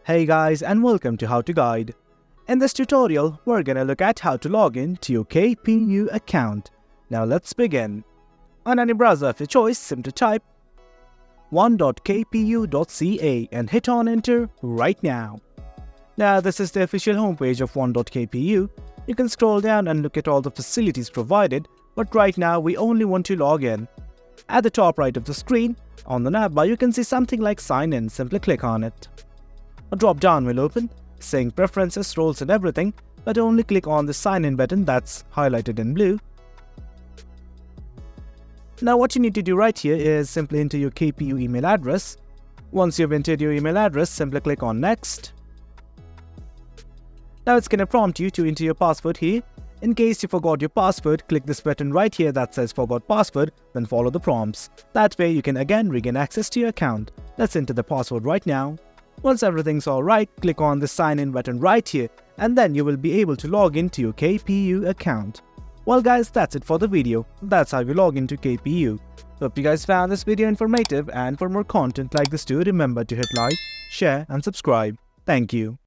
Hey guys, and welcome to How to Guide. In this tutorial, we're gonna look at how to log in to your KPU account. Now let's begin. On any browser of your choice, simply type One.KPU.ca and hit on enter right now. Now this is the official homepage of One.KPU. You can scroll down and look at all the facilities provided, but right now we only want to log in. At the top right of the screen, on the navbar you can see something like sign in. Simply click on it. A drop down will open, saying preferences, roles and everything, but only click on the sign in button that's highlighted in blue. Now what you need to do right here is simply enter your KPU email address. Once you've entered your email address, simply click on next. Now it's going to prompt you to enter your password here. In case you forgot your password, click this button right here that says forgot password, then follow the prompts. That way you can again regain access to your account. Let's enter the password right now. Once everything's alright, click on the sign in button right here and then you will be able to log into your KPU account. Well guys, that's it for the video. That's how you log into KPU. Hope you guys found this video informative, and for more content like this too, remember to hit like, share and subscribe. Thank you.